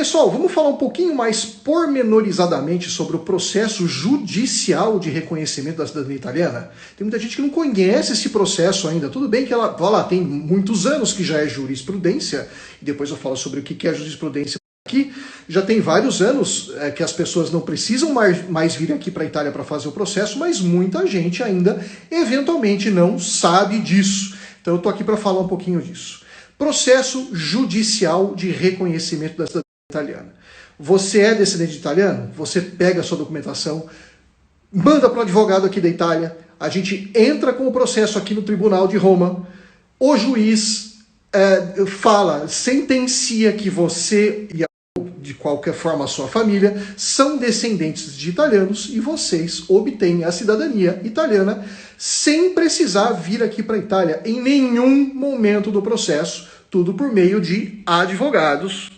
Pessoal, vamos falar um pouquinho mais pormenorizadamente sobre o processo judicial de reconhecimento da cidadania italiana? Tem muita gente que não conhece esse processo ainda. Tudo bem que ela tem muitos anos que já é jurisprudência, e depois eu falo sobre o que é jurisprudência aqui. Já tem vários anos que as pessoas não precisam mais vir aqui para a Itália para fazer o processo, mas muita gente ainda, eventualmente, não sabe disso. Então eu estou aqui para falar um pouquinho disso. Processo judicial de reconhecimento da cidadania italiana. Você é descendente de italiano? Você pega a sua documentação, manda para o advogado aqui da Itália, a gente entra com o processo aqui no Tribunal de Roma, o juiz sentencia que você e de qualquer forma a sua família são descendentes de italianos e vocês obtêm a cidadania italiana sem precisar vir aqui para a Itália em nenhum momento do processo, tudo por meio de advogados.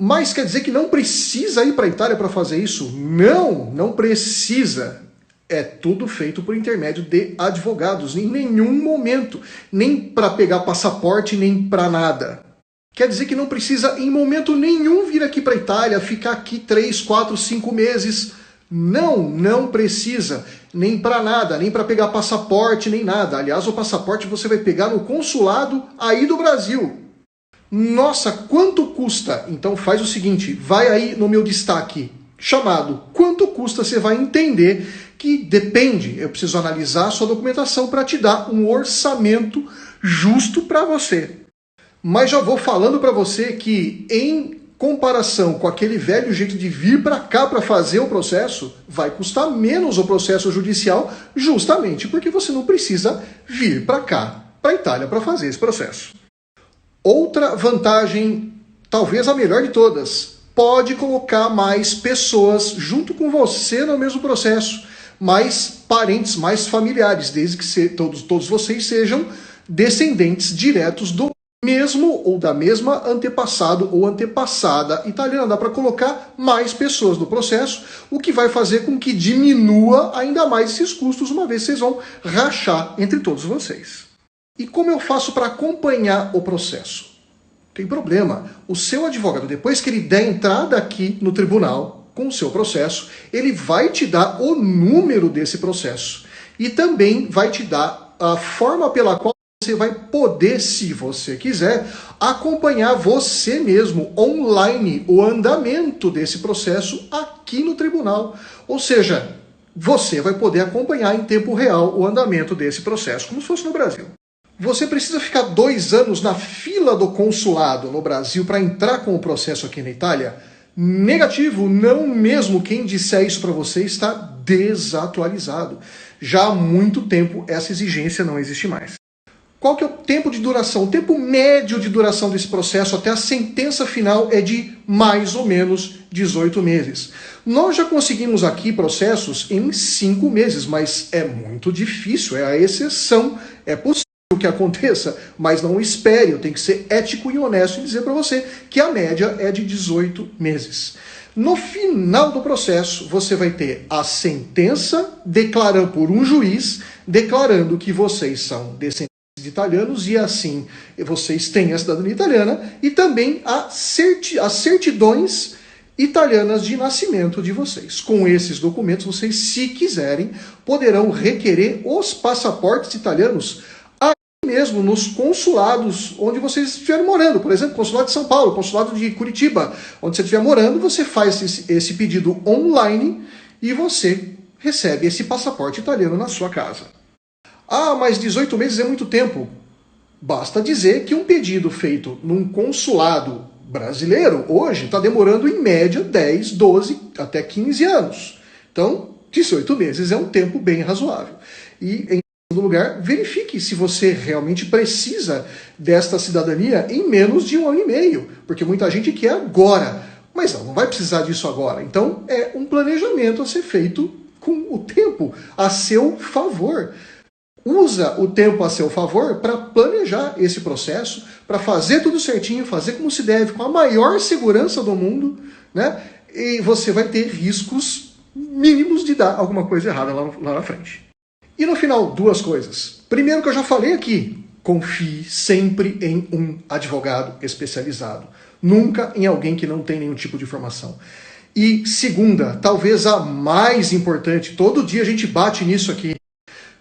Mas quer dizer que não precisa ir para a Itália para fazer isso? Não, não precisa. É tudo feito por intermédio de advogados, em nenhum momento, nem para pegar passaporte, nem para nada. Quer dizer que não precisa em momento nenhum vir aqui para a Itália, ficar aqui 3, 4, 5 meses. Não, não precisa, nem para nada, nem para pegar passaporte, nem nada. Aliás, o passaporte você vai pegar no consulado aí do Brasil. Nossa, quanto custa? Então faz o seguinte, vai aí no meu destaque chamado Quanto Custa, você vai entender que depende, eu preciso analisar a sua documentação para te dar um orçamento justo para você. Mas já vou falando para você que em comparação com aquele velho jeito de vir para cá para fazer o processo, vai custar menos o processo judicial justamente porque você não precisa vir para cá, para a Itália, para fazer esse processo. Outra vantagem, talvez a melhor de todas, pode colocar mais pessoas junto com você no mesmo processo, mais parentes, mais familiares, desde que todos vocês sejam descendentes diretos do mesmo ou da mesma antepassado ou antepassada italiana. Dá para colocar mais pessoas no processo, o que vai fazer com que diminua ainda mais esses custos, uma vez que vocês vão rachar entre todos vocês. E como eu faço para acompanhar o processo? Tem problema. O seu advogado, depois que ele der entrada aqui no tribunal com o seu processo, ele vai te dar o número desse processo. E também vai te dar a forma pela qual você vai poder, se você quiser, acompanhar você mesmo, online, o andamento desse processo aqui no tribunal. Ou seja, você vai poder acompanhar em tempo real o andamento desse processo, como se fosse no Brasil. Você precisa ficar 2 anos na fila do consulado no Brasil para entrar com o processo aqui na Itália? Negativo, não mesmo. Quem disser isso para você está desatualizado. Já há muito tempo essa exigência não existe mais. Qual que é o tempo de duração? O tempo médio de duração desse processo até a sentença final é de mais ou menos 18 meses. Nós já conseguimos aqui processos em 5 meses, mas é muito difícil, é a exceção, é possível que aconteça, mas não espere, eu tenho que ser ético e honesto em dizer para você que a média é de 18 meses. No final do processo, você vai ter a sentença declarando por um juiz, declarando que vocês são descendentes de italianos e assim vocês têm a cidadania italiana e também as certidões italianas de nascimento de vocês. Com esses documentos, vocês, se quiserem, poderão requerer os passaportes italianos mesmo nos consulados onde vocês estiverem morando. Por exemplo, consulado de São Paulo, consulado de Curitiba, onde você estiver morando, você faz esse pedido online e você recebe esse passaporte italiano na sua casa. Ah, mas 18 meses é muito tempo. Basta dizer que um pedido feito num consulado brasileiro, hoje, está demorando em média 10, 12, até 15 anos. Então, 18 meses é um tempo bem razoável. E em segundo lugar, verifique se você realmente precisa desta cidadania em menos de 1 ano e meio, porque muita gente quer agora, mas não vai precisar disso agora. Então é um planejamento a ser feito com o tempo a seu favor. Usa o tempo a seu favor para planejar esse processo, para fazer tudo certinho, fazer como se deve, com a maior segurança do mundo, né? E você vai ter riscos mínimos de dar alguma coisa errada lá na frente. E no final, 2 coisas. Primeiro, que eu já falei aqui, confie sempre em um advogado especializado. Nunca em alguém que não tem nenhum tipo de formação. E segunda, talvez a mais importante, todo dia a gente bate nisso aqui.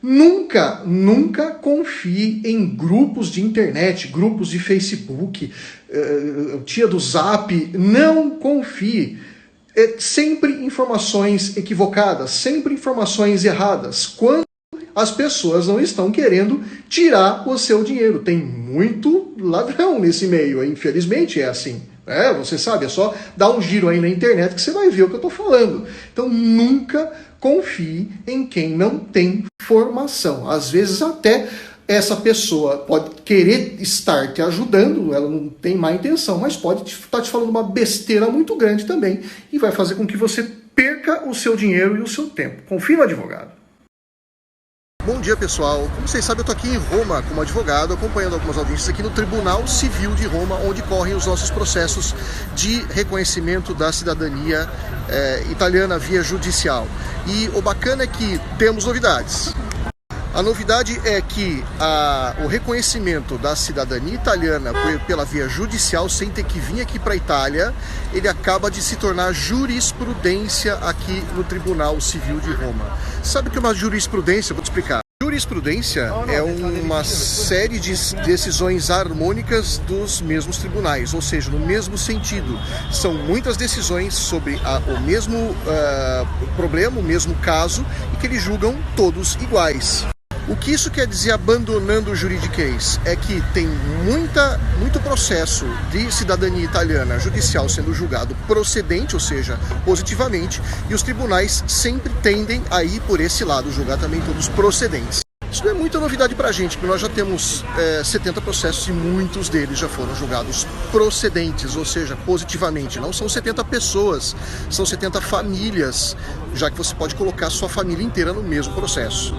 Nunca confie em grupos de internet, grupos de Facebook, tia do Zap. Não confie. Sempre informações equivocadas, sempre informações erradas, quando as pessoas não estão querendo tirar o seu dinheiro. Tem muito ladrão nesse meio, infelizmente é assim. Você sabe, é só dar um giro aí na internet que você vai ver o que eu estou falando. Então nunca confie em quem não tem formação. Às vezes até essa pessoa pode querer estar te ajudando, ela não tem má intenção, mas pode estar te falando uma besteira muito grande também e vai fazer com que você perca o seu dinheiro e o seu tempo. Confie no advogado. Bom dia, pessoal. Como vocês sabem, eu estou aqui em Roma como advogado, acompanhando algumas audiências aqui no Tribunal Civil de Roma, onde correm os nossos processos de reconhecimento da cidadania italiana via judicial. E o bacana é que temos novidades. A novidade é que o reconhecimento da cidadania italiana pela via judicial, sem ter que vir aqui para a Itália, ele acaba de se tornar jurisprudência aqui no Tribunal Civil de Roma. Sabe o que é uma jurisprudência? Vou te explicar. Jurisprudência é uma série de decisões harmônicas dos mesmos tribunais, ou seja, no mesmo sentido. São muitas decisões sobre o mesmo problema, o mesmo caso, e que eles julgam todos iguais. O que isso quer dizer, abandonando o juridiquês? É que tem muito processo de cidadania italiana judicial sendo julgado procedente, ou seja, positivamente, e os tribunais sempre tendem a ir por esse lado, julgar também todos procedentes. Isso não é muita novidade pra gente, porque nós já temos 70 processos e muitos deles já foram julgados procedentes, ou seja, positivamente. Não são 70 pessoas, são 70 famílias, já que você pode colocar a sua família inteira no mesmo processo.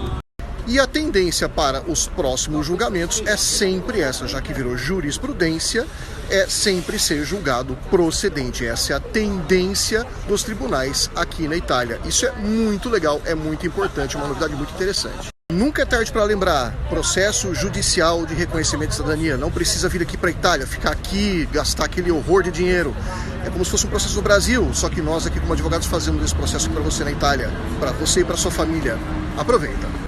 E a tendência para os próximos julgamentos é sempre essa, já que virou jurisprudência, é sempre ser julgado procedente. Essa é a tendência dos tribunais aqui na Itália. Isso é muito legal, é muito importante, uma novidade muito interessante. Nunca é tarde para lembrar, processo judicial de reconhecimento de cidadania. Não precisa vir aqui para a Itália, ficar aqui, gastar aquele horror de dinheiro. É como se fosse um processo no Brasil, só que nós aqui como advogados fazemos esse processo para você na Itália, para você e para sua família. Aproveita!